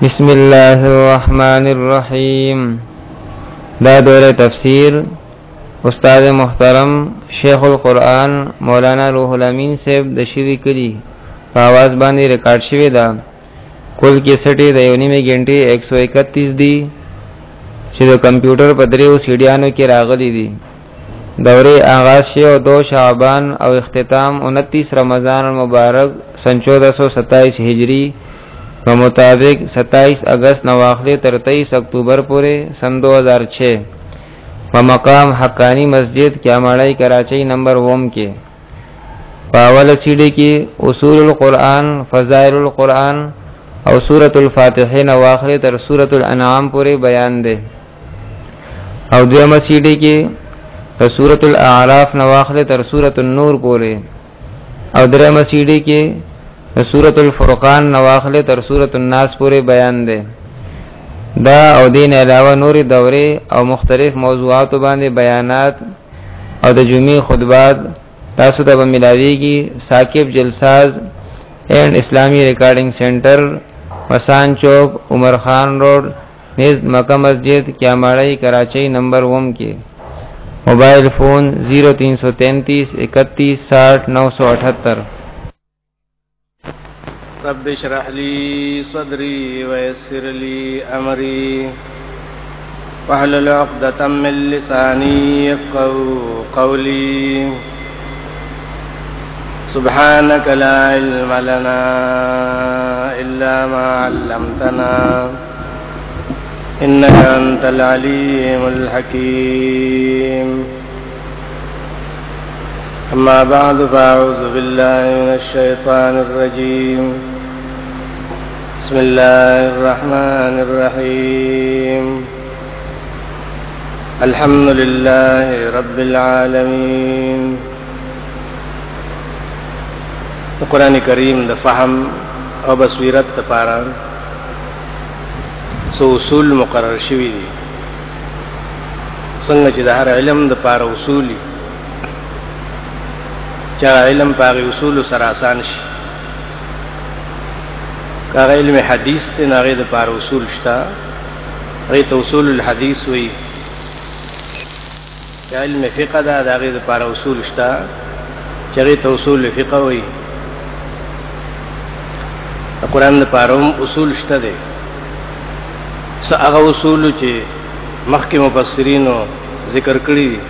بسم الله الرحمن الرحیم. دا دوره تفسیر استاد محترم شیخ القرآن مولانا روح الامین صاحب د شری کړي په आवाज باندې ریکارډ شوی دا. کل کیسټي د 1.5 غنټې 131 دی چې د کمپیوټر په دریو سیډیانو کې راغلي دي. دوره آغاز شو 2 شعبان او اختتام 29 رمضان المبارک سن 1427 هجری په مطابق 27 اگست نواخلی تر 23 اکتوبر پورې سن 2006 په مقام حقانی مسجد کیاماړی کراچی نمبر 1 کې په اول سیډي کې اصول القرآن، فضائل القرآن او سورۃ الفاتحه نواخلی تر سورۃ الانعام پورې بیان ده. او دویمه سیډي کې سورۃ الاعراف نواخلی تر سورۃ النور پورې او دریمه سیډي کې سورۃ الفرقان نواخله تر سورۃ الناس پورې بیان ده. دا او دین علاوه نور دوره او مختلف موضوعات باندې بیانات او د جمعې خطبات تاسو ته ملاويږي. ثاقب جلساز اینڈ اسلامی ریکارڈنگ سینٹر، مسان چوک، عمر خان روڈ، نزد مکہ مسجد کیاماړی کراچی نمبر 1 کې. موبائل فون 0333 31 60 978. رب اشرح لي صدري ويسر لي أمري واحلل عقدة من لساني يفقهوا قولي سبحانك لا علم لنا إلا ما علمتنا إنك أنت العليم الحكيم. أما بعد فأعوذ بالله من الشيطان الرجيم. بسم الله الرحمن الرحيم. الحمد لله رب العالمين. قرآن کریم د فهم او بصیرت لپاره سو اصول مقرر شوي دي. څنګه چې د هر علم د لپاره اصولي چا علم پاغي اصول سره آسان شي. کاغه علم حدیث ته ناغه د پاره اصول شتا، غي ته اصول الحديث وي. چا علم فقه دا دغه د پاره اصول شتا، چې غي ته اصول فقه وي. قرآن د پاره اصول شته دي. هغه اصول چې مخکې مفسرینو ذکر کړی دي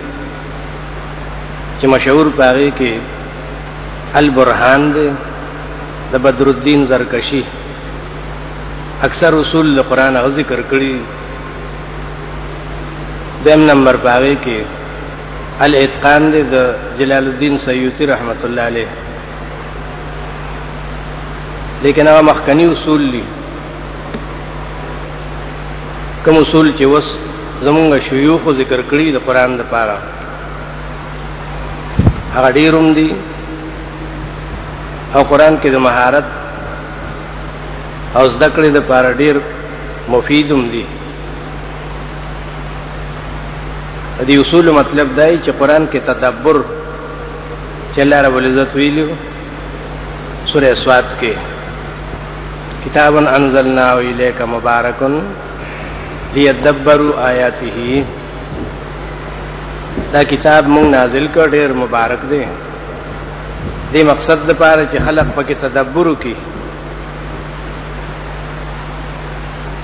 چې مشهور پاغي کې البرهان دے د بدر الدین زرکشی. اکثر اصول د قرآن او ذکر کړي. دیم نمبر پاغي کې الاتقان دے د جلال الدین سیوطی رحمت الله علیه. لیکن هغه مخکنی اصول دي کوم اصول چې وس زمونږ شيوخ ذکر کړي د قرآن د پاره هغه ډیروم دي او قرآن کې د مهارت او زده کړې د پاره ډیر مفیدوم دي. دې اصول مطلب دی چې قرآن کې تدبر چې الله رب العزت ویلو سورہ سواد کې کتاب انزلناه الیک مبارک لیدبروا آیاته. دا کتاب مونږ نازل کړ ډیر مبارک دی. دې مقصد لپاره چې خلق پکې تدبر وکړي.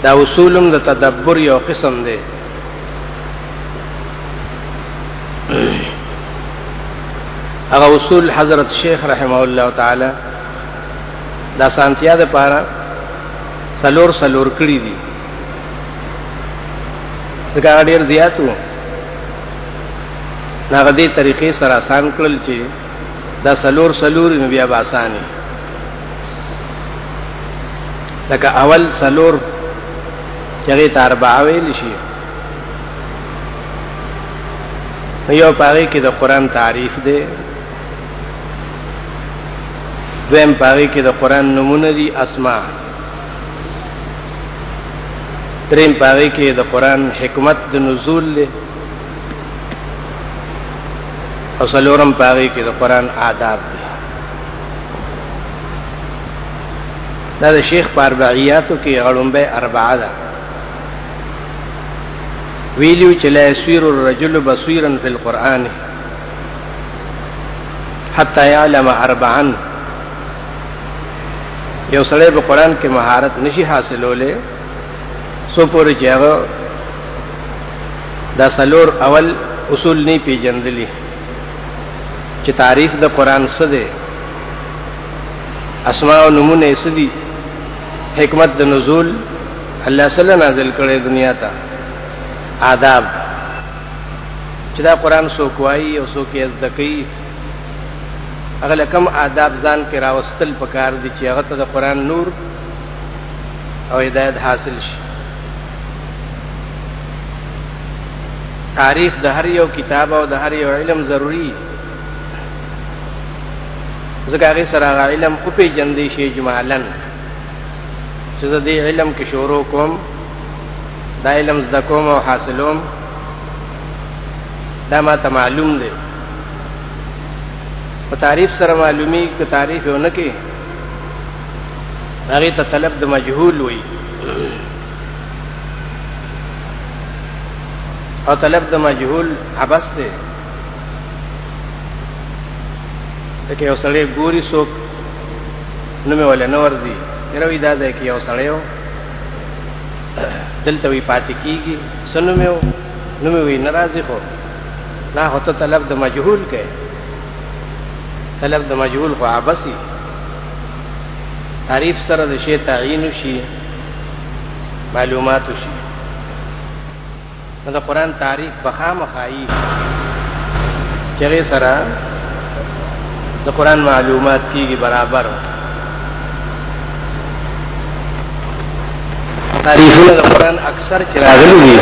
دا اصولم د تدبر یو قسم دی. هغه اصول حضرت شیخ رحمه الله تعالی دا سانتیا لپاره سلور کړی دي. څنګه ډیر زیاتو هغه دې طریقې سره آسان کړل چې دا سلور نو بیا به آساني. لکه اول سلور چې هغې ته 4 ویل شي. یو پاغې کې د قرآن تعریف دی، دویم پاغې کې د قرآن نمونه دي اسماء، دریم پاغې کې د قرآن حکمت د نزول دی، او سلورم پاغې کې د قرآن آداب دی. دا د شیخ پاربعیاتو کې غړومبه اربعه ده. ویلیو چې لا يسير الرجل بصيرا في القرآن حتى يعلم اربعا. یو سړی په قرآن کې مهارت نشي حاصلوله سو پورې چې هغه دا سلور اول اصول نه پیژندلی چې تعریف د قرآن څه دی، اسماء او نمونه څه دي، حکمت د نزول الله صلی نازل کړي دنیا ته، آداب چې دا قرآن څوک وایي او څوک یې زده کوي، هغه لکم آداب ځان کې راوستل پکار دي چې هغه ته د قرآن نور او هدایت حاصل شي. تعریف د هر یو کتاب او د هر یو علم ضروری، ځکه هغه سره هغه علم او پیجندې شي اجمالاً چې د دې علم کې شروع کوم، دا علم زده کوم او حاصلوم، دا ما ته معلوم دی. په تعریف سره معلومی که تعریف یو نه کې هغه ته طلب د مجهول وي، او طلب د مجهول عبث دی. لکه یو سړی ګوري څوک نو مې ولا نه ورځي یروي دا ده کې یو سړی دلته وی پاتې کیږي سنو مې نو مې وی ناراضي خو نه هوته طلب د مجهول کې، طلب د مجهول خو عبثي. تعریف سره د شی تعین شي، معلومات شي. دا قرآن تعریف بخامخایي چې سره د قرآن معلومات کیږي برابر. تعریفونه د قرآن اکثر چې راغلي دي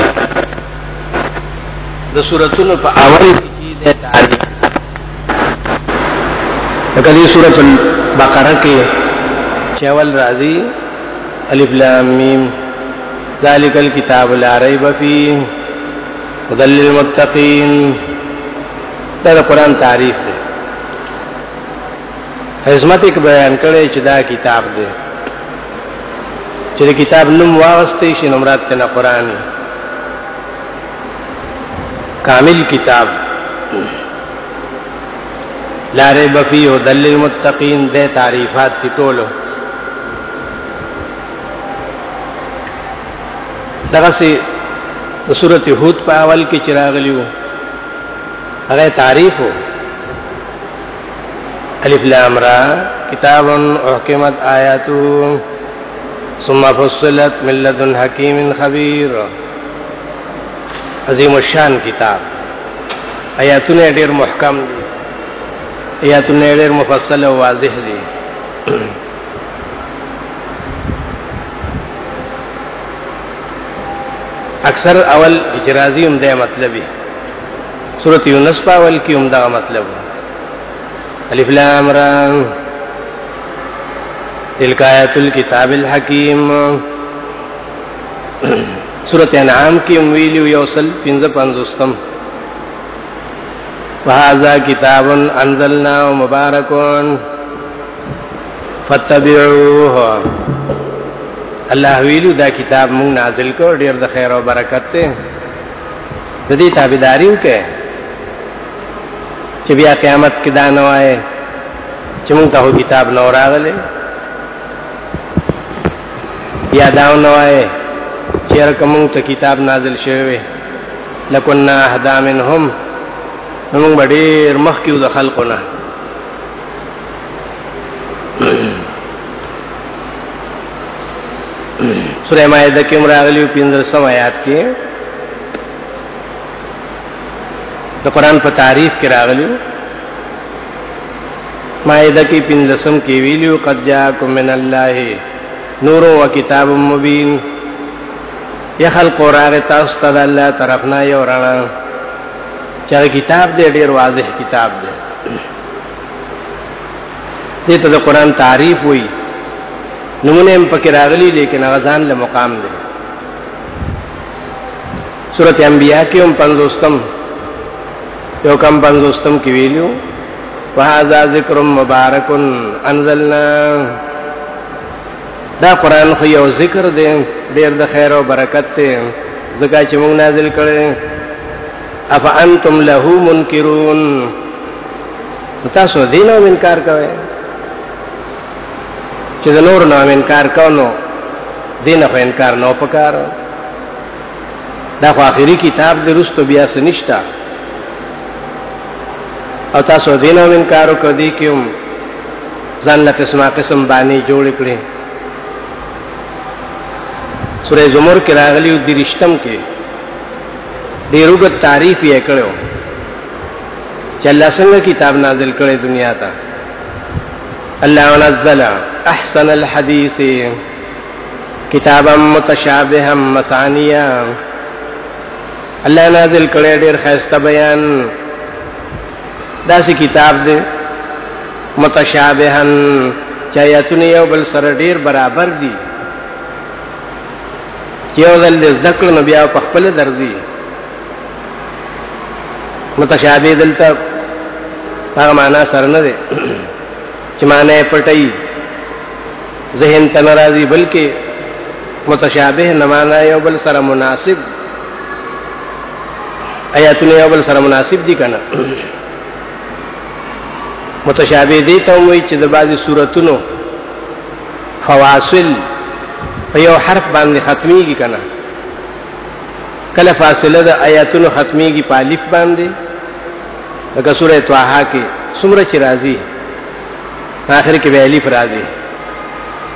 د سورتونو په اول کې د تعریف، لکه دې سورۃ البقره کې چې اول راځي الف لام میم ذالک الکتاب لا ریب فیه هدی للمتقین. دا قرآن تعریف دی، عظمت یک بیان کړي چې دا کتاب دی، چې کتاب نوم واغستې شي نو مراد ته قرآن کامل کتاب. لا ریب فیه هدی للمتقین دے تعریفات کی ټولو. دغه سي د سورۃ هود په اول کې چراغلیو هغه تعریف وو الف لام را کتاب احکمت آیاته ثم فصلت من لدن حکیم خبیر. عظیم الشان کتاب، آیاتونه ډېر محکم دي، آیاتونه ډېر مفصل او واضح دي. اکثر اول اجرازی هم ده مطلبی، سورۃ یونس په اول کې هم دا مطلب الف لام را تلک آیات الکتاب الحکیم. سورۃ انعام کې هم ویلو یوصل 55 وهذا کتاب انزلناه مبارک فاتبعوه. الله ویلو دا کتاب مونږ نازل کړ ډیر د خیر او برکت ته، د دې تابعداري وکړه چې بیا قیامت کې دا نه وایي چې مونږ ته کتاب نو راغلی، یا دا نه وایي چې رقم ته کتاب نازل شوی لکنا اهدا منهم، موږ ډېر مخکې د خلقونه. سورہ مائدہ کې راغلی 15 آیات کې د قرآن په تعریف کې راغلی. مائدہ کې 15 کې ویلو قد جاءکم من الله نور و کتاب مبین. یا خلق راغ تاسو ته د الله طرفنا یو رڼا چې کتاب دې ډېر واضح کتاب دی. دې ته د قرآن تعریف وایي، نمونه هم پکې راغلي لیکن هغه ځان له مقام دی. سورۃ انبیاء کې هم 50 یو کم 50 کې ویلو وهذا ذکر مبارک انزلنا. دا قرآن خو یو ذکر دی ډیر د خیر او برکت دی ځکه چې موږ نازل کړی افانتم له منکرون تاسو دین او انکار کوئ چې د نور نه انکار کوو دین خو انکار نه پکار دا خو آخري کتاب دی رستو بیا څه نشته او تاسو دین او انکار وکړئ کوم ځان له قسمه قسم باندې جوړ کړی سورہ زمر کې راغلی د رښتم کې ډیروګ تعریف یې کړو چې الله څنګه کتاب نازل کړي دنیا ته الله نزل احسن الحديث کتابا متشابها مثانیا الله نازل کړي ډیر خاصه بیان داسې کتاب دی متشابها چې آیاتونه یو بل سره ډیر برابر دي یو ځل د ذکر نو بیا په خپل درځي متشابه دلته هغه معنا سره نه دی چې معنی پټي ذهن ته ناراضي بلکې متشابه نه معنا یو بل سره مناسب آیاتونه یو بل سره مناسب دي کنه متشابه دي ته وایي چې د بعضي سوراتونو فواصل په یو حرف باندې ختميږي کنه کله فاصله د آیاتونو ختميږي په الف باندې لکه سوره طه کې څومره چې راځي اخر کې به الف راځي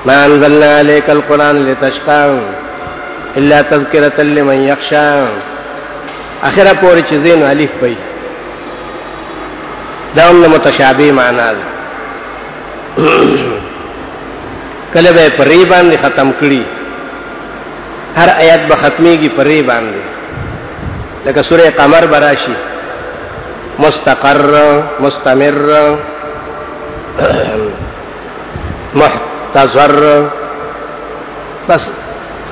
ما انزلنا عليك القرآن لتشقى الا تذكرة لمن يخشى اخره پورې چې زین الف وي دا هم متشابه معنا ده کله به پرې باندې ختم کړي هر آیات به ختميږي پرې باندې لکه سوره قمر براشي مستقر مستمر محتضر بس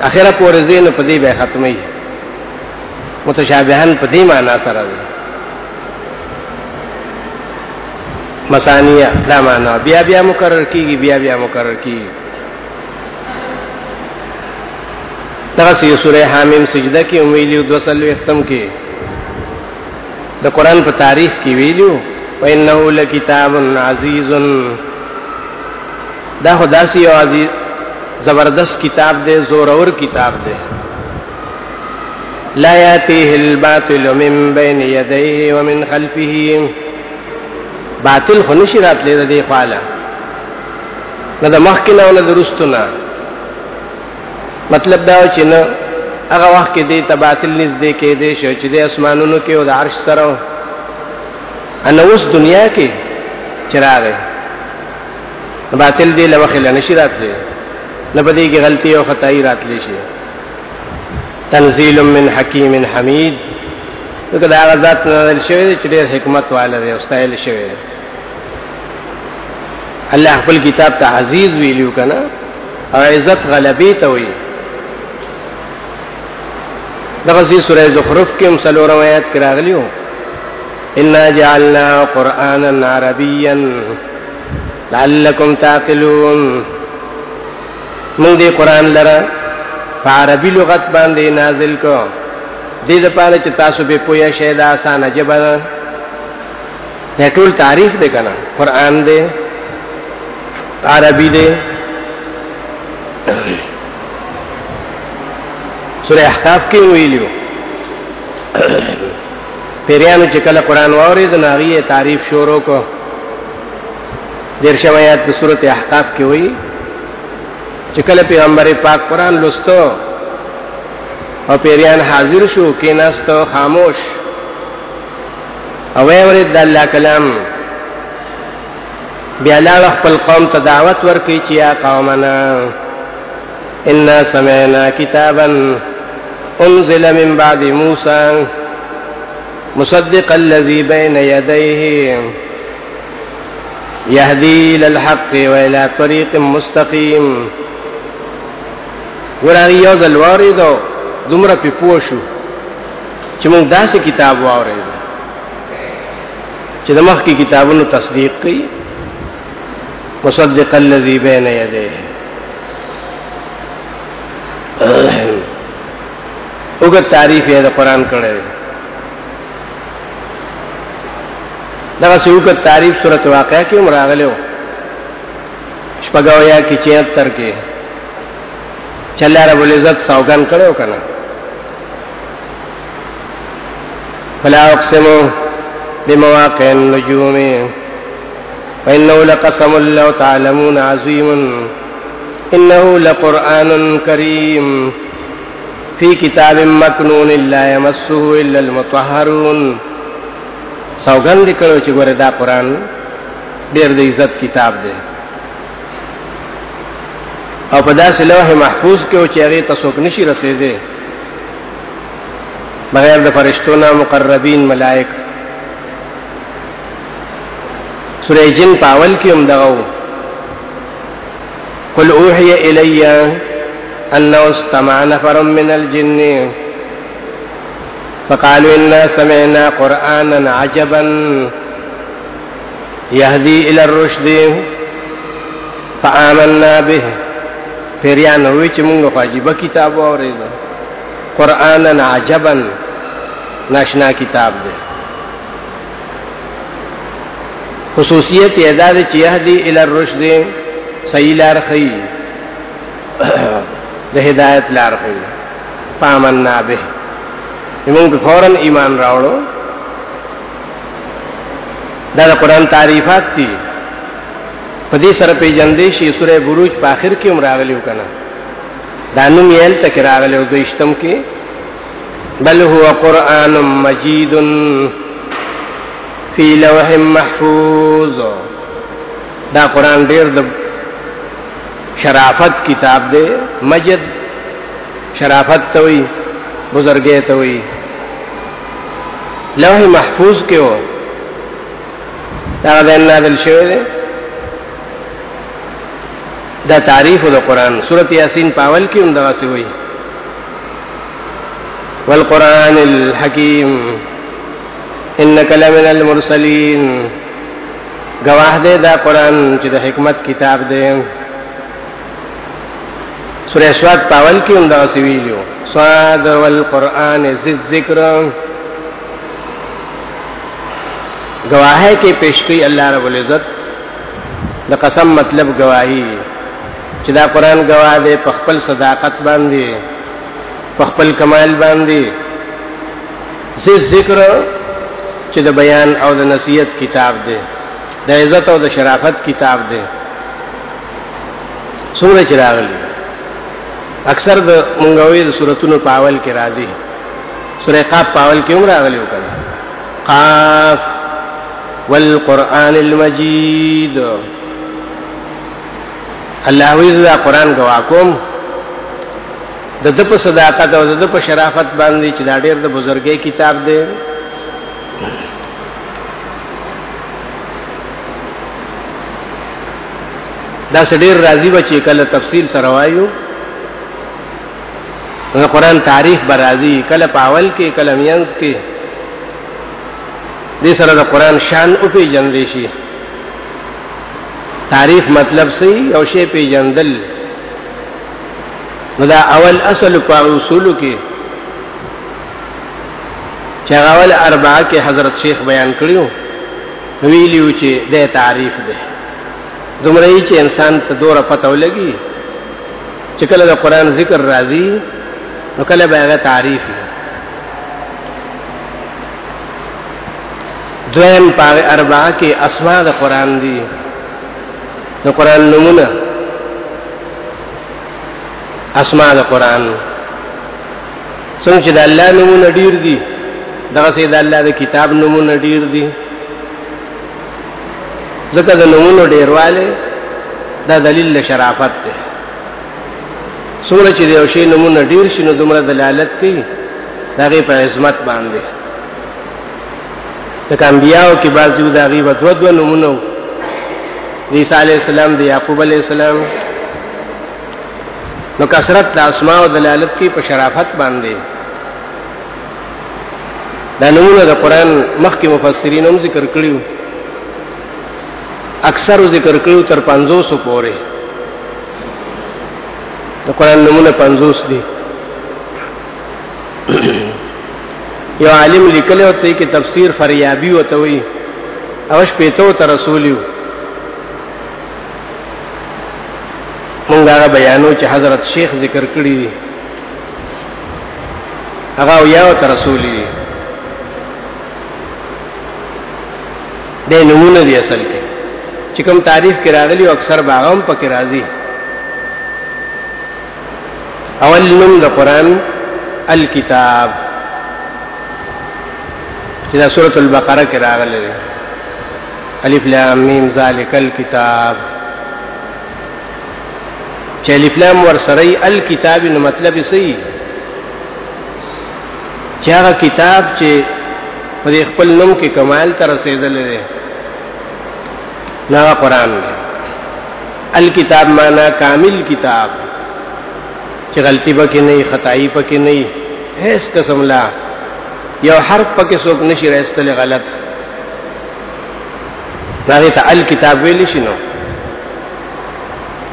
اخره پورې زین په دې به ختمي متشابهان په دې معنا سره ده مثانیه دا معنا بیا بیا مکرر کیږي بیا بیا مکرر کیږي دغه سوره حامیم سجده کې ویلو 200 ختم کې د قران په تاریخ کې ویلو وانه لکتاب عزیز دا خداسي او عزیز زبردست کتاب دی زورور کتاب دی لا یاتیه الباطل من بین یدیه ومن خلفه باطل خو نشي راتلی د دې خاله نه د مخکې نه د رستونه مطلب دا چې نه هغه وخت کې دې ته باطل نږدې کېدې شو چې د اسمانونو کې او د عرش سره ان اوس دنیا کې چراغ باطل دې لوخه نشي راتلی نه پدې کې غلطي او خطای راتلی شي تنزيل من حکیم حمید دغه دا ذات نازل شوی چې ډېر حکمت والا دی او استایل شوی دی الله خپل کتاب ته عزیز ویلو کنه او عزت غلبی ته وی دغه سورہ زخرف کې هم څلورم آیات کې راغلیو انا جعلنا قرانا عربيا لعلكم تعقلون موږ دې قران لره په عربي لغت باندې نازل کو دې د پاره چې تاسو به پوهه شئ دا آسان جبر دا ټول تعریف دی کنه قران دې عربي دې سورہ احقاف کې ویلو پیریانو چې کله قران واورید نو هغه تعریف شروع کو درشه آیات د سورۃ احقاف کې وایي چې کله پیغمبر پاک قران لوستو او پیریان حاضر شو کې ناستو خاموش او ورید د الله کلام بیا لا خپل قوم ته دعوت ورکړي چې یا قومنا ان سمعنا کتابا انزل من بعد موسى مصدق الذي بين يديه يهدي للحق والى طريق مستقيم ورغه یو ځل واردو دومره په پوښو چې موږ داسې کتاب واورېدو چې د مخکې کتابونو تصدیق کوي مصدق الذي بين يديه وګت تعریف یې د قران کړی دا څوک تعریف سورۃ واقعہ کې مراغلو شپږاویا کې 76 کې چله رب العزت سوګن کړو کنه فلا اقسم بمواقع النجوم وانه لقسم لو تعلمون عظيم انه لقرآن كريم في كتاب مكنون لا يمسه الا المطهرون سوګن کړو چې ګوره دا قرآن ډېر د عزت کتاب دی او په داسې لوح محفوظ کې او چې هغه تاسو نشي رسیدي بغیر د فرشتو نه مقربین ملائک سورہ جن پاول کې هم دغه قل اوحي الي انه استمع نفر من الجن فقالوا انا سمعنا قرانا عجبا يهدي الى الرشد فآمنا به پیریان وی چې موږ واجب کتاب اورید قرآن عجبا ناشنا کتاب دی خصوصیت ادا د چې يهدي الى الرشد صحیح لار خي د هدایت لار خي فآمنا به موږ فورن ایمان راوړو دا قرآن تعریفات دي په دې سره په جندې شي سورې بروج په اخر کې هم راغلیو کنه دا نوم یې تک راغلیو د اشتم کې بل هو قرآن مجید فی لوح محفوظ دا قرآن ډېر د شرافت کتاب دی مجد شرافت ته وي بزرګي ته وي لوح محفوظ کې و دا د نازل شوی دی دا تعریف د قرآن سورۃ یاسین پاول کې هم دا څه وایي والقرآن الحکیم انک لمن المرسلین گواه دے دا قرآن چې د حکمت کتاب دی سورۃ سواد پاول کې هم دا څه ویلو صاد والقرآن ذی الذکر گواهی کې پیش کوي الله رب العزت د قسم مطلب گواہی چې دا قرآن گواه دی په خپل صداقت باندې په خپل کمال باندې ذی ذکر چې د بیان او د نصیحت کتاب دی د عزت او د شرافت کتاب دی سورہ چې راغلی اکثر د مونږوي د سوراتونو پاول کې راځي سورہ قاف پاول کې هم راغلی وکړه قاف والقرآن المجید الله وی دا قرآن گواه کوم د د په صداقت او د په شرافت باندې چې دا ډېر د بزرګي کتاب دی دا ډېر راضي بچي کله تفصیل سره وایو د قرآن تعریف برازي کله پاول کې کله مینس کې دې سره د قرآن شان او په جندې شي تعریف مطلب صحیح او شی په جندل نو دا اول اصل په اصول کې چې اول اربعه کې حضرت شیخ بیان کړیو ویلیو چې د تعریف ده دومره چې انسان ته دوره پته ولګي چې کله د قرآن ذکر راځي نو کله به هغه تعریف دویم په اربعه کې اسماء د قرآن دي د قرآن نمونه اسماء د قرآن څنګه چې د الله نمونه ډیر دي دغه سي د الله د کتاب نمونه ډیر دي ځکه د نمونه ډیرواله دا دلیل له شرافت ده څومره چې یو شی نمونه ډیر شي نو دومره دلالت کوي دغه په عظمت باندې د انبیاءو کې بعضو دغه ودود نمونه عیسی علیہ السلام دی یعقوب علیہ السلام نو کثرت د اسماء او دلالت کی په شرافت باندې دا نمونه د قرآن مخکې مفسرین هم ذکر کړیو اکثر ذکر کړیو تر 500 پورې د قرآن نمونه 50 دي یو عالم لیکلی وته کې تفسیر فریابی وته وی اوش پیتو ته رسولیو مونږ هغه بیانو چې حضرت شیخ ذکر کړی دی هغه یو ته رسولی د نمونه دی اصل کې چې کوم تعریف کې راغلی او اکثر باغم پکې راځي اول نوم د قران الکتاب چې د سورۃ البقره کې راغلی دی الف لام میم ذالک الکتاب چې الف لام ورسره الکتاب نو مطلب یې صحیح چې هغه کتاب چې په خپل نوم کې کمال ته رسیدلی دی نو قرآن دی الکتاب معنا کامل کتاب چې غلطی پکې نه خطائی پکې نه هیڅ قسم لا یو حرف پکې څوک نشي راستل غلط هغه ته الکتاب ویل شي نو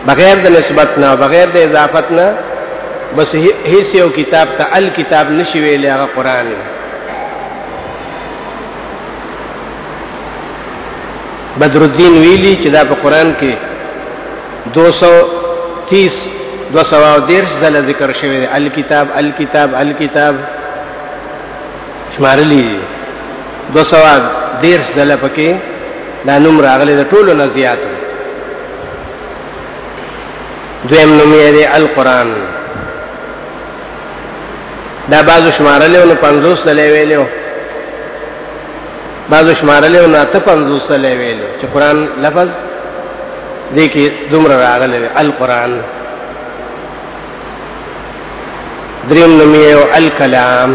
بغیر د نسبت نه بغیر د اضافت نه بس هیڅ یو کتاب ته الکتاب نشي ویل هغه قرآن بدر الدین ویلی چې دا په قرآن کې 230 ځله ذکر شوی دی الکتاب الکتاب الکتاب شمارلی 230 ځله پکې دا نوم راغلی د ټولو نه زیات دویم نوم یې دی القرآن دا بعضو شمارلیو نو 50 ځله ویلو بعضو شمارلیو نو 50 ځله ویلو چې قرآن لفظ دې کې دومره راغلی القرآن دریم نوم یې الکلام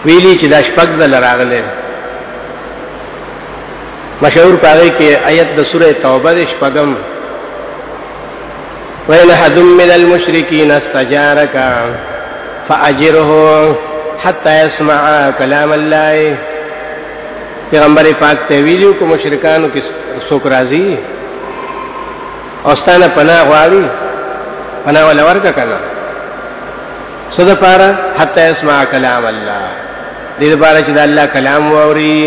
ویلی چې دا شپږ ځله راغلی مشهور پاره کې آیت د سوره توبه د شپږم وَإِنْ أَحَدٌ مِّنَ الْمُشْرِكِينَ اسْتَجَارَكَ فَأَجِرْهُ حَتَّى يَسْمَعَ كَلَامَ اللَّهِ پیغمبر پاک ته ویلو کو مشرکانو کې څوک راځي او ستانه پناه غواړي پناه ولا ورکا کنه صد پارا حتى يسمع كلام الله دې لپاره چې د الله کلام واوري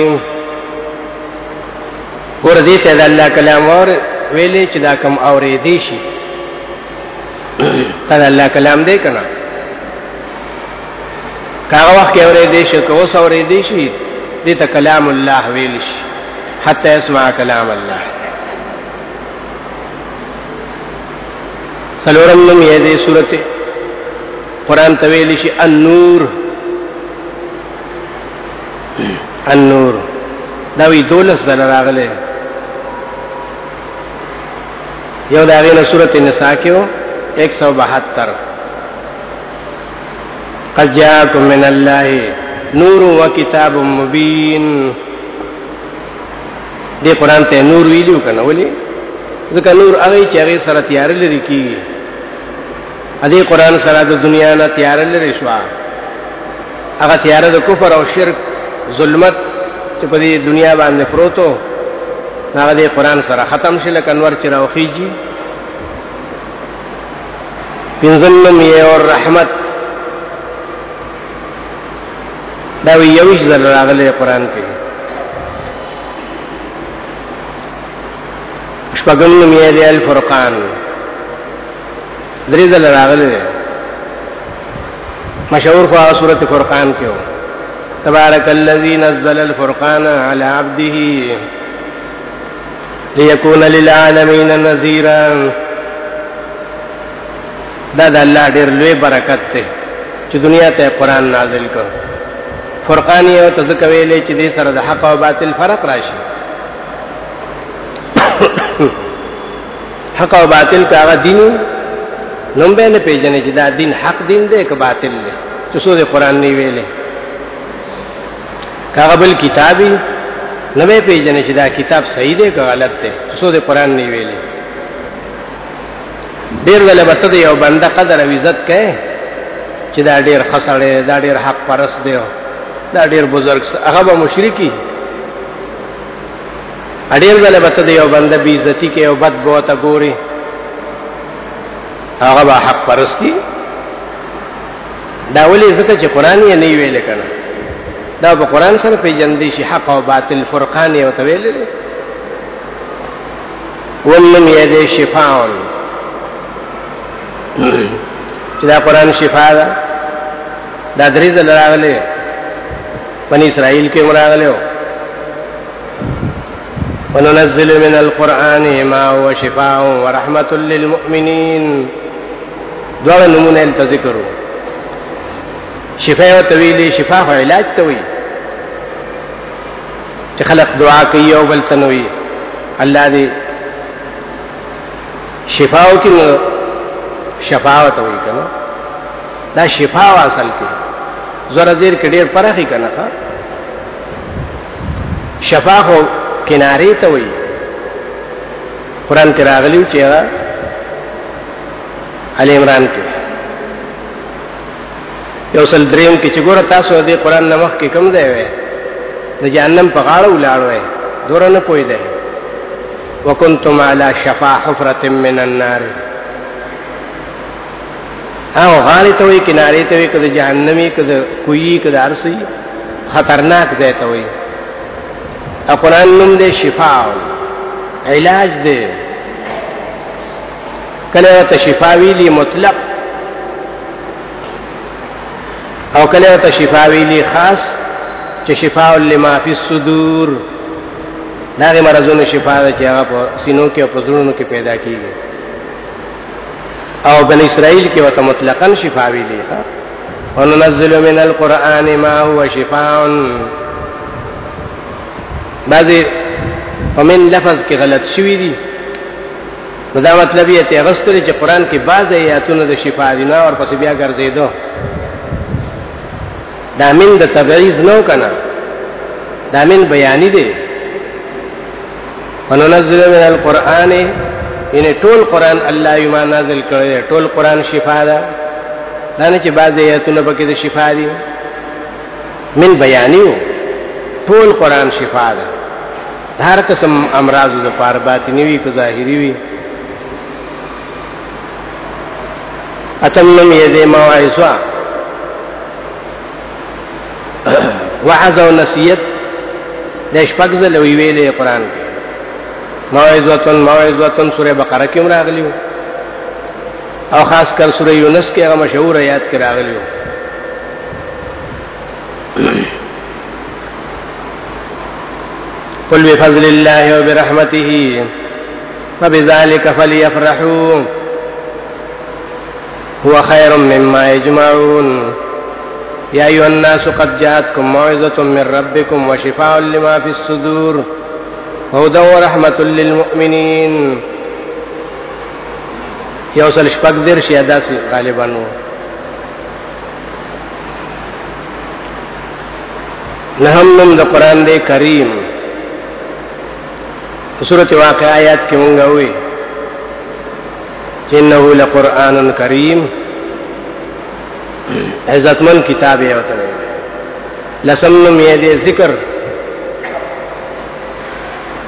ور دې ته د الله کلام اور ویلې چې دا کوم اورې دي شي دا الله کلام دې کنه کاغه وخت اورې دې شي کو اورې دې شي دې ته کلام الله ویل شي حتى يسمع كلام الله سلورم نوم یې دې سورته قرآن تویل شي النور النور دا وی 12 ځله راغله یو دا غینه سورته نساء کې 172 قد جاءكم من الله نور وكتاب مبين دې قرآن ته نور ویلو کنه ولی ځکه نور هغه چې هغه سره تیار لري کی ادي قرآن سره د دنیا نه تیار لري شو هغه تیار د کفر او شرک ظلمت چې په دې دنیا باندې پروتو هغه د قرآن سره ختم شي لکه انور چې راوخیږي پنځم یې او رحمت دا وی یو ځل راغلی قرآن کې شپږم یې د الفرقان درې ځل راغلی مشهور خو سورۃ فرقان کې و تبارک الذی نزل الفرقان علی عبده ليكون للعالمین نذیرا دا د الله ډېر لوی برکت ته چې دنیا ته قرآن نازل کړ فرقان یو تذکر ویلې چې دې سره د حق او باطل فرق راشي حق او باطل کا دین نوم به نه پیژنې چې دا دین حق دین دی که باطل دی چې څو د قرآن نه ویلې کاغبل کتابي نه به پیژنې چې دا کتاب صحیح دی که غلط دی چې څو د قرآن نه ویلې ډېر غلبته دی یو بنده قدر او عزت کوي چې دا ډېر خسړې دا ډېر حق پرست دی دا ډېر بزرګ هغه به مشرکی اډیر غلبته دی یو بنده بی عزتی کې او بد بوته ګوري هغه به حق پرستی دا ولې ځکه چې قرآن یې نه ویل کنه دا په قرآن سره پیژندې شي حق او باطل فرقان یې وته ویل دي ومن یده شفاء چې دا قرآن شفاء ده دا درې ځله راغلي بني اسرائیل کې راغلي وننزل من القرآن ما هو شفاء ورحمة للمؤمنين دوغ نمونه التذكروا شفاء وتويلي شفاء علاج توي خلق دعا کوي او بل تنوي الله دې شفاء کې شفاء توي کنه دا شفاء اصل کې زره دیر کې ډېر فرق کنه شفاء کناری ته وي قرآن کې راغلی چې ال عمران کې یو سل دریم کې چې ګوره تاسو دې قرآن نمخ کې کوم ځای وي د جهنم په غاړه ولاړ وي دور نه پوي دی وکنتم علی شفا حفرة من النار او غاړه ته وي کناری ته وي کده جهنمی کده کوی کده ارسي خطرناک ځای ته وي قرآن نوم دے شفاء علاج دے کلمت شفاوی لی مطلق او کلمت شفاوی لی خاص چه شفاء لما فی الصدور داغی مرضون شفاء دا چه آغا پا سینوں کے و پزرونوں کے پیدا کی گئی او بنی اسرائیل کے وطا مطلقا شفاوی لی وننزل من القرآن ما هو شفاء بعضی ومن لفظ کې غلط شوی دي دا مطلب یې ته غستره چې قرآن کې بعض آیاتونه د شفا دي نه او پس بیا ګرځیدو دا من د تبعیض نو کنه دا من بیانی دی وننزل من القرآن ان ټول قرآن الله یما نازل کړی ټول قرآن شفا ده نه چې بعض آیاتونه پکې د شفا دي من بیانیو ټول قرآن شفا ده هر قسم امراض د پار باطنی وی که ظاهری وی اتمم یده موعظه وعظ او نصیحت د شپږ ځله ویلې قرآن موعظه سوره بقره کې راغلی او خاص کر سوره یونس کې هغه مشهور آیات کې راغلی قل بفضل الله وبرحمته فبذلك فليفرحوا هو خير مما يجمعون يا أيها الناس قد جاءتكم موعظة من ربكم وشفاء لما في الصدور وهدى ورحمة للمؤمنين يوصل شپږ درش یا داسې غالبا نهم د قرآن دی کریم سورة واقع آیات کی منگا ہوئی انہو لقرآن کریم عزتمن کتاب ہے لسمنم یدی ذکر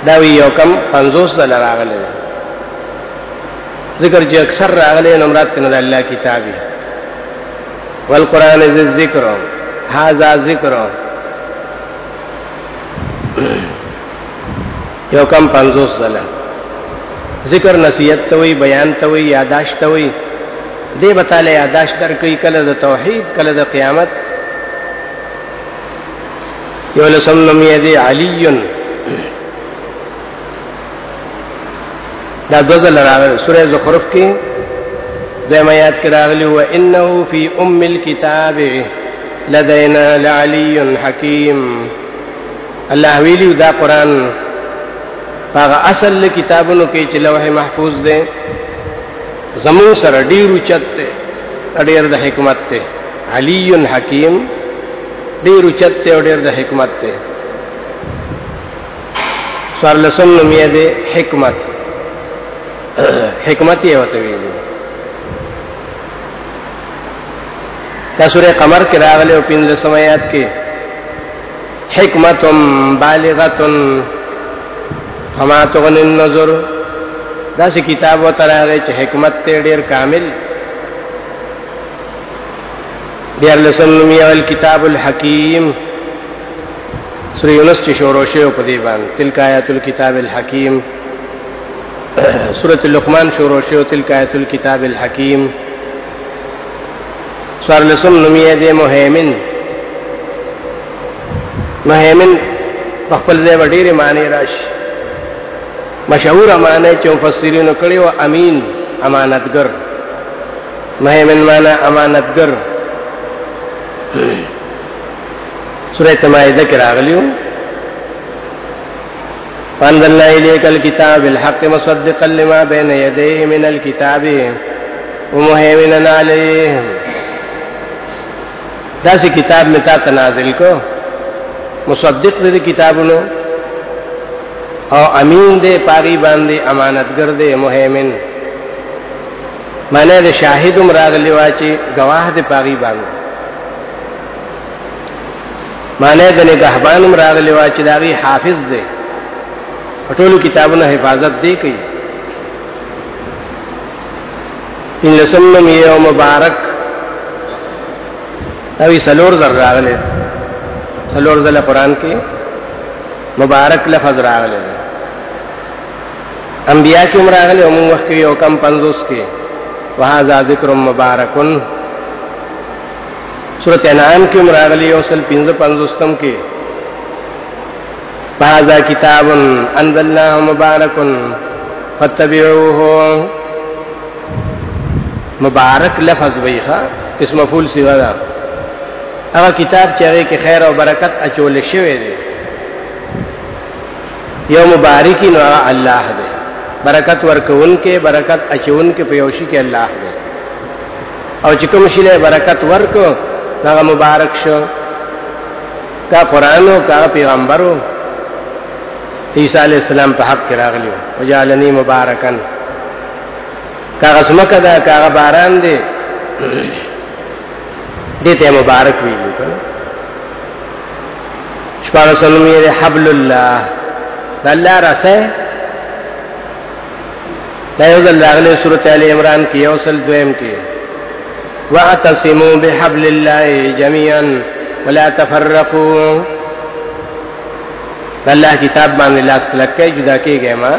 داوی یوکم 50 دلار آگلے ذکر جو اکثر آگلے نمرات تند اللہ کتابی والقرآن ذی الذکر هذا ذکر یو کم 50 ځله ذکر نصیحت توي بیان توي یاداشت توي دې بتاله یاداشت درکې کله د توحید کله د قیامت یو لسم یدی علی دا دغه راغلی سوره زخرف کې د آیات کې راغلی و انه فی ام الكتاب لدینا لعلی حکیم الله ویلی دا قران هغه اصل کتابونو کې چې لوح محفوظ دی زمون سره ډیرو چته ډیر د حکمت ته علی حکیم ډیرو چته ډیر د حکمت ته سوال لسن نمیه دی حکمت حکمت یې وته ویلي دا سورہ قمر کې راغلی او 15 آیات کې حکمت بالغۃ فما تغنی النذر دا سی کتاب و تراغی چه حکمت تے ډیر کامل دیار لسم نمی الکتاب الحکیم سورہ یونس چی شوروشے و پدیبان تلک آیات الکتاب الحکیم سورة اللقمان شوروشے و تلک آیات الکتاب الحکیم سوار لسم نمی دے مہیمن مہیمن بخبل دے بڑیر معنی راش مشہور معنی چی مفسرین کڑی و امین امانتگر مہیمن معنی امانتگر سورة مائدہ کی راغلیو فانزلنا الیک الکتاب بالحق مصدقا لما بین یدیہ من الکتاب ومہیمنا علیہ جیسے کتاب میں تا تنازل کو مصدق دے کتابونو اور امین دے پاگی باندے امانتگر دے مہیمن معنی دے شاہدم راغلیو آچی گواہ دے پاگی باندے معنی د نگہبانم راغلی وا چې داغي حافظ دی ټول کتابونو حفاظت دی کوي ان لسنم یوم مبارک اوی سلور در راغلی سلور ځله قران کې مبارک لفظ راغلی انبیاء کې راغلی او موږ وخت یو کم 50 کې وهذا ذکر مبارکن سورۃ انعام کی مراغلی اوصل 55 کی هذا کتاب انزلناه مبارک فاتبعوه مبارک لفظ ویخا اسم مفعول سیوا دا هغه کتاب چې هغه کې خیر او برکت اچول شوی دی یو مبارکی نو الله دی برکت ورکون کې برکت اچون کې پیوشي کې الله دی او چې کوم شی له برکت ورکو هغه مبارک شو کا قرآن او کا پیغمبرو عیسی علیہ السلام په حق کې راغلی وجعلنی مبارکن کا غسمکه دا کا باران دی دته مبارک ویلو کنه شپاره سلمی حبل الله الله راسه دا یو ځل راغلی سورۃ ال عمران کې یو سل دویم کې واعتصموا بحبل الله جميعا ولا تفرقوا الله کتاب باندې لاس کلکې جدا کېږي ما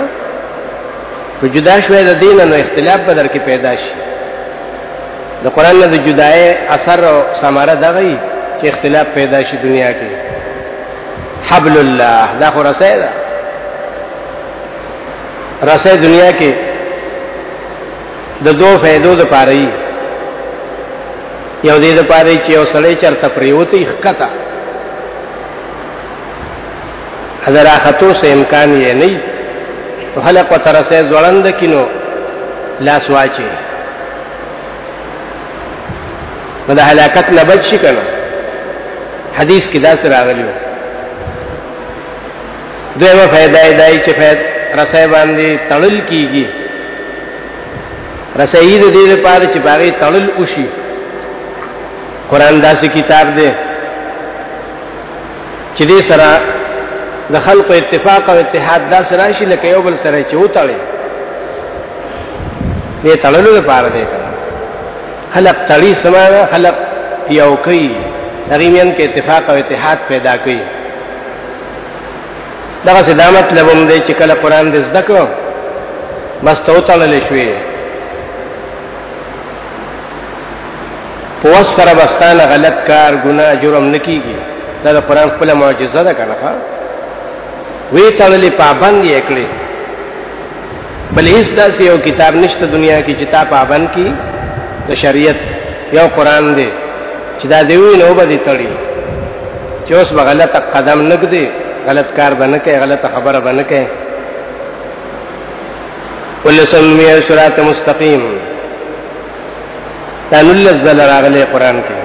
تو جدا شوی د دین نو اختلاف بدر کې پیدا شي د قران نه د جدای اثر او ثمره دغی چې اختلاف پیدا شي دنیا کې حبل الله دا خو رسېدا رسې دنیا کې د دوه فائدو د پاره یو دې د پاره چې یو سړی چرته پریوتی ښکتا حضر اخاتو سے امکان یہ نہیں تو خلق و طرح سے زوڑند کنو لاس واچے مدہ حلاکت نبج شکنا حدیث کی دا سر آگلیو دویمہ فیدہ دائی چه فید رسے باندی تڑل کی گی رسے اید دید پار چه باغی تڑل اوشی قرآن دا سی کتاب دے چه دی سرا د خلق اتفاق او اتحاد دا سراشي لکه یو بل سره چوتاړي دې تړلو لپاره دی خلق تړي سمانه خلق یو کوي دغیمن کې اتفاق او اتحاد پیدا کوي دا څه د مطلب هم دی چې کله قران دې زده کو بس ته وتړل شوې په سره بستانه غلط کار ګناه جرم نکېږي دا د قران خپل معجزه ده کنه وی تړلې پابند یې کړې بل هیڅ داسې یو کتاب نشته دنیا کې چې تا پابند کی د شریعت یو قران دی چې دا دی نو به دي تړي چې اوس به غلط قدم نګدي غلط کار باندې کوي غلط خبره باندې کوي ول سمي صراط مستقيم تنل الزل راغله قران کې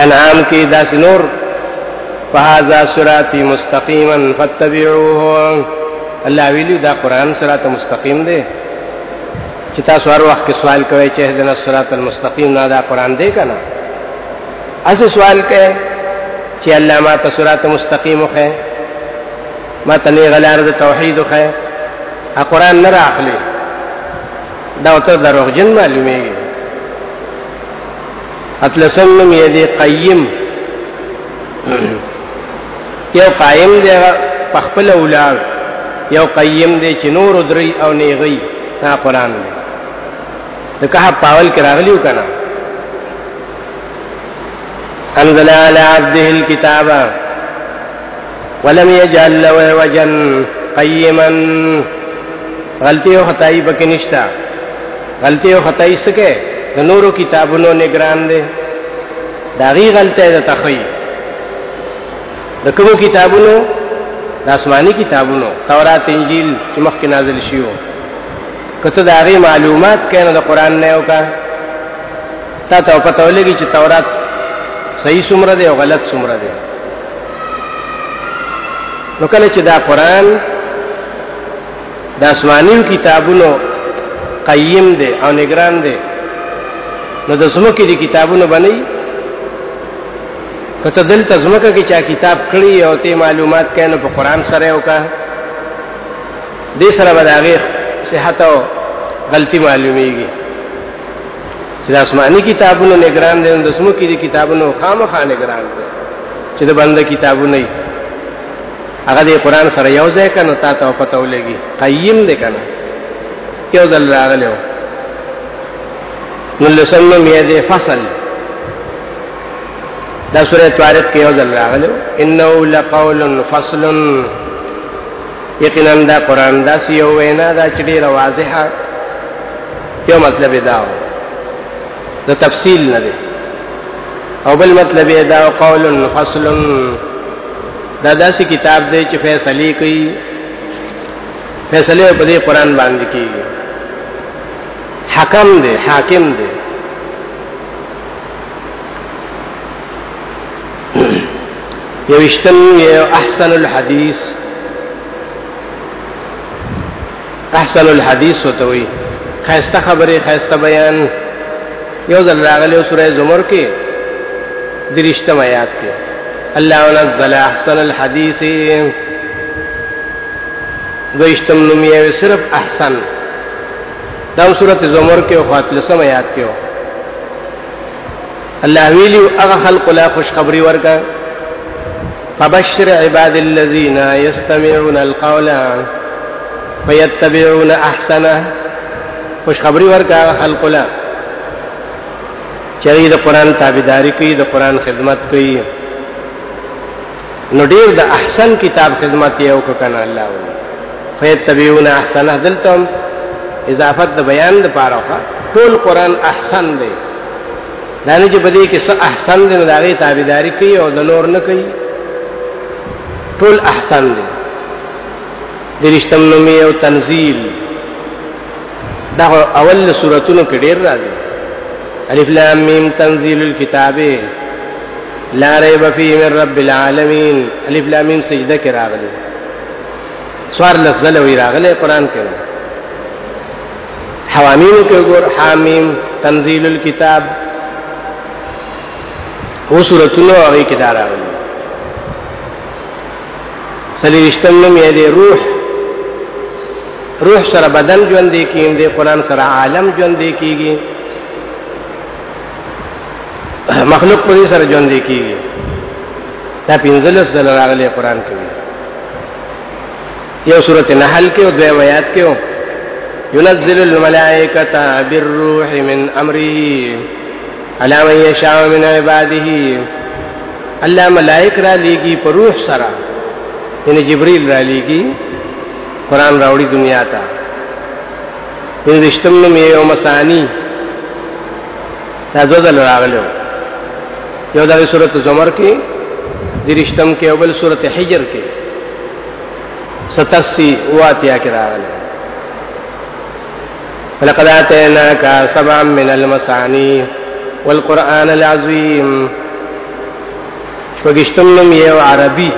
انعام کې داس نور فهذا صراطي مستقيما فاتبعوه الله ویلو دا قران صراط مستقیم دی چې تاسو هر وخت سوال کوئ چې اهدنا الصراط المستقيم نه دا قران دی کنه اسه سوال کوي چې الله ما ته صراط مستقیم خو ما ته نه غلار د توحید خو ا قران نه راخلی دا ته دروغجن معلومیږي اتلسم نم یې دی قیم، یو قائم دی پخپل اولاد، یو قیم دی چې نور دري او نیغي. دا قرآن دی د کهف پاول کې راغلیو کنه. انزل على عبده الكتاب ولم يجعل له عوجا قيما. غلطی او خطائی پکې نشتا. غلطی او خطائی سکے د نورو کتابونو نگران دی، داغي غلطه ده تخی. د کومو کتابونو؟ د آسمانی کتابونو، تورات انجیل چې مخکې نازل شیو. کته داغي معلومات کینو د قران نه او کا تا ته پته ولګي چې تورات صحیح څومره دی او غلط څومره دی. نو کله چې دا قران د آسمانی کتابونو قیم دی او نگران دی، نو د زمکه دي کتابونو باندې کته دلته زمکه کې چا کتاب کړی او ته معلومات کینو په قران سره او کا دې سره بداغه صحت او غلطی معلومیږي. چې د آسمانی کتابونو نگران دي، د زمکه دي کتابونو خامخا نگران دي. چې د بنده کتابونه هغه د قران سره یو ځای کنه تا ته پته ولګي قیم دی کنه. یو ځل راغلو نو لسنم یې د فصل دا سورۃ طارق کې یو ځل راغلو انه لقول فصل. یقینا دا قران دا یو وینا دا چې ډیره واضحه یو مطلب دا د تفصیل نه دی، او بل مطلب دا قول فصل دا داسې کتاب دی چې فیصله کوي، فیصله په دې قران باندې کوي. حکم دی، حاکم دی. یو اشتن یو احسن الحدیث. احسن الحدیث وتوي خیسته خبره، خیسته بیان. یو ځل راغلی سورہ زمر کې 30 آیات کې الله نزل احسن الحديث. دویشتم نومیه صرف احسن. دا سورۃ زمر کې او خاتلسم آیات کې الله ویلی هغه خلق لا خوش خبری ورکا. فبشر عباد الذين يستمعون القول فيتبعون احسنه. خوش خبری ورکا خلق لا چې د قران تابعداري کوي، د قران خدمت کوي. نو ډیر د احسن کتاب خدمت یو کنه الله وی فیتبعون احسنه. دلتم اضافت د بیان د پاره ټول قران احسن دی. دا نه چې بده کې څه احسن دی نو دغه تابعداري کوي او د نور نه کوي. ټول احسن دی. درشتم نومي او تنزيل دا اول سوراتونو کې ډیر راځي. الف لام میم تنزيل الكتاب لا ریب فیه من رب العالمین. الف لام میم سجده کې راغلي. سوار لفظ وی راغلي قران کې. حوامیم کې ګور حامیم تنزيل الكتاب او سورتونو هغه کې دا راغلي. سلیشتم یې دی روح. روح سره بدن ژوند دی کیږي، قران سره عالم ژوند دی کیږي، مخلوق په دې سره ژوند دی کیږي. دا 15 سره راغلي قران کې. یو سورۃ نحل کې او دوه آیات کې ينزل الملائکه بالروح من امره على من يشاء من عباده. الله ملائک را لېږي په روح سره، یعنی جبرئیل را لېږي قران راوړي دنیا ته. دې رښتم نو یو مسانی دا ځل راغلو. یو د سورۃ زمر کې درشتم کې او بل سورۃ حجر کې 87 واتیا کې راغلي. ولقد آتيناك سبعا من المثاني والقرآن العظيم. شپږشتم نوم یو عربي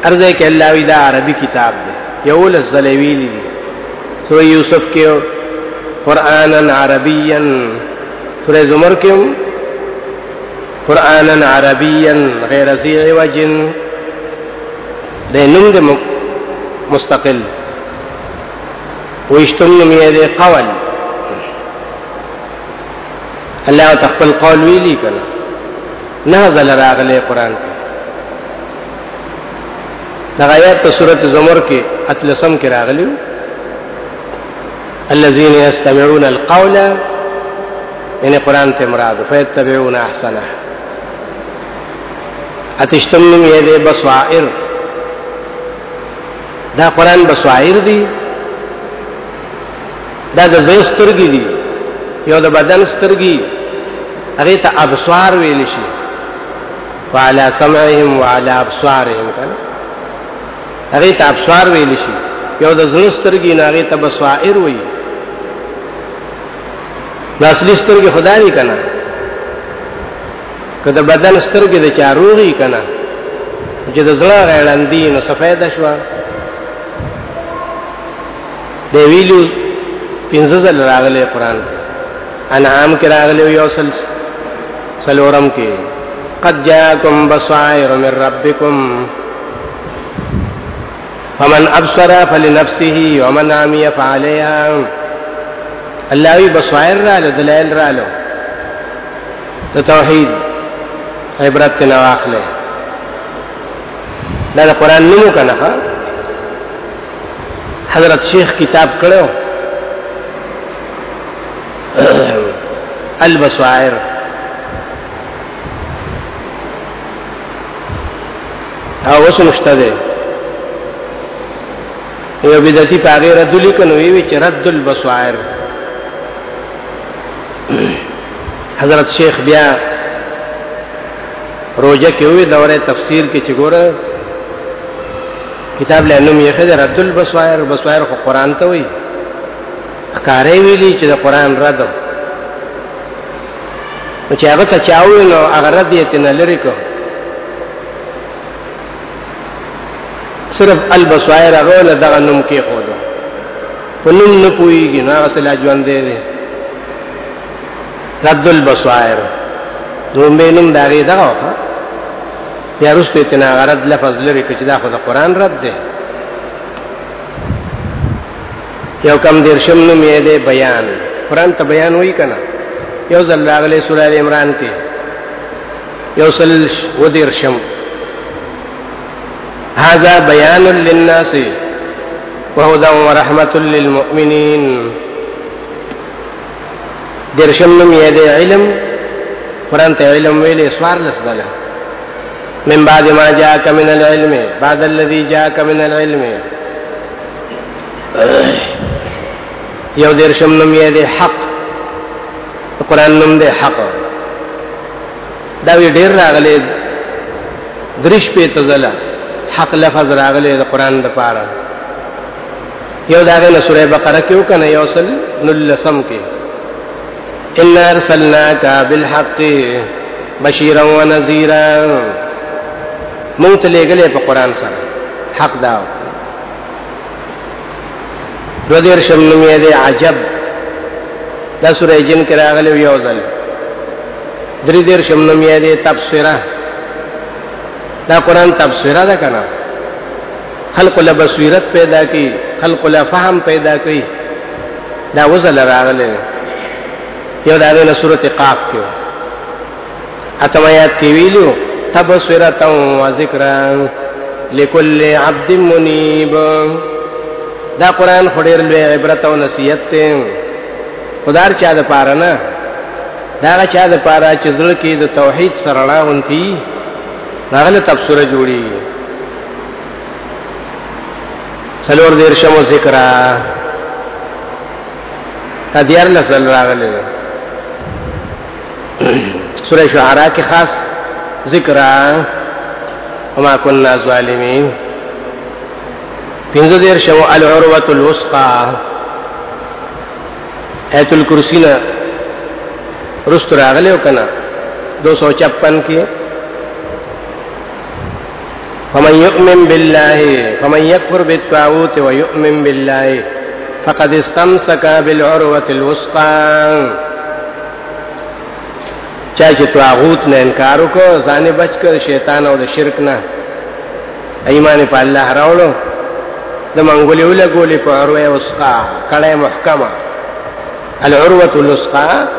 ارزه کې الله وی دا عربي کتاب دی. یو لزلویلی سورہ یوسف کې قرآنا عربيا. سورہ زمر کې قرآنا عربيا غیر ذی عوج. د نوم د مستقل. واشتم نوم یې قول. الله تخپل قول ویلی کنا نه ځل راغلی قرآن کې دا آیات په سورۃ زمر کې اتلسم کې راغلی الذين يستمعون القول ان قرآن ته مراد فيتبعون احسنه اتشتم یې دې بصائر دا قرآن بصائر دی دا د زړه سترګې دي یو د بدن سترګې هغه ته ابصار ویل شي وعلى سمعهم وعلى ابصارهم کنه هغه ته ابصار ویل شي یو د زړه سترګې نه هغه ته بصائر وایي د اصلي سترګې خدای کنه کله بدن سترګې د چاروغي کنه چې د زړه غړندې نو سفید شوا دی ویلو پنځه ځل راغلی قرآن انعام کې راغلی یو سلورم کې قد جاءكم بصائر من ربكم فمن ابصر فلنفسه ومن عمي فعليها الله وی بصائر رالو دلائل رالو ته توحید عبرت نه واخله دا قرآن نوم کنه حضرت شیخ کتاب کړو البصائر او وسمشته ده یو بدعتي پاغه رد لیکنو وی چې رد البصائر حضرت شیخ بیا روزه کې وی دوره تفسیر کې چې ګوره کتاب لنوم یې خدای رد البصائر بصائر خو قرآن ته وی کارې ویلي چې د قرآن رد چې هغه ته چاوي نو هغه رد یې تنه لري کو صرف البصائر هغه له دغه نوم کې خو ده په نوم نه پويږي نو هغه سلا ژوند دی رد البصائر دومره نوم داري دغه یا رسته تنه رد لفظ لري چې دا خو د قرآن رد دی یو کم درشم نوم یې دی بیان قرآن ته بیان وایي کنه یو ځل راغلی سورہ ال عمران کې یو سل ودرشم هذا بيان للناس وهدى ورحمة للمؤمنين درشم نوم یې دی علم قرآن ته علم ویلې سوار لسدله من بعد ما جاءك من العلم بعد الذي جاءك من العلم یو درشم نوم یې دی حق قرآن نوم دی حق دا وی ډیر راغلی درش په تزله حق لفظ راغلی د قرآن د پاره یو داغه سورہ بقره کې وکنه یو سل نلسم کې ان ارسلناک بالحق بشیرا ونذیرا مونږ ته لګلې په قرآن سره حق دا ودیر شم نوم یې دی عجب دا سورہ جن کې راغلی یو ځل درې دیر شم نوم یې دی تبصره دا قرآن تبصره ده کنه خلق له بصیرت پیدا کی خلق له فهم پیدا کی دا وزل راغلی یو دا د سورۃ قاف کې اتمایات کې ویلو تبصره و ذکر لكل عبد منیب دا قرآن خډیر له عبرت او نصیحت ته خدار چا د پاره نه دا چا د پاره چې زړه کې د توحید سره راونتي راغله تبصره جوړي سلور دیر شمو ذکر دیار لسل راغله سورہ شعراء کې خاص ذکر وما كنا ظالمين پنځه دیر شمو العروة الوثقى ایت الکرسی نا رست راغلے ہو کنا 256 کی فمن یؤمن باللہ فمن یکفر بالطاغوت ویؤمن باللہ فقد استمسک بالعروة الوثقى چاہے طاغوت نے انکارو کو ځان بچ کر شیطان او د شرک نه ایمان په الله راوړو د منګولې ولګولې په عروة الوثقى کړه محکمه العروة الوثقى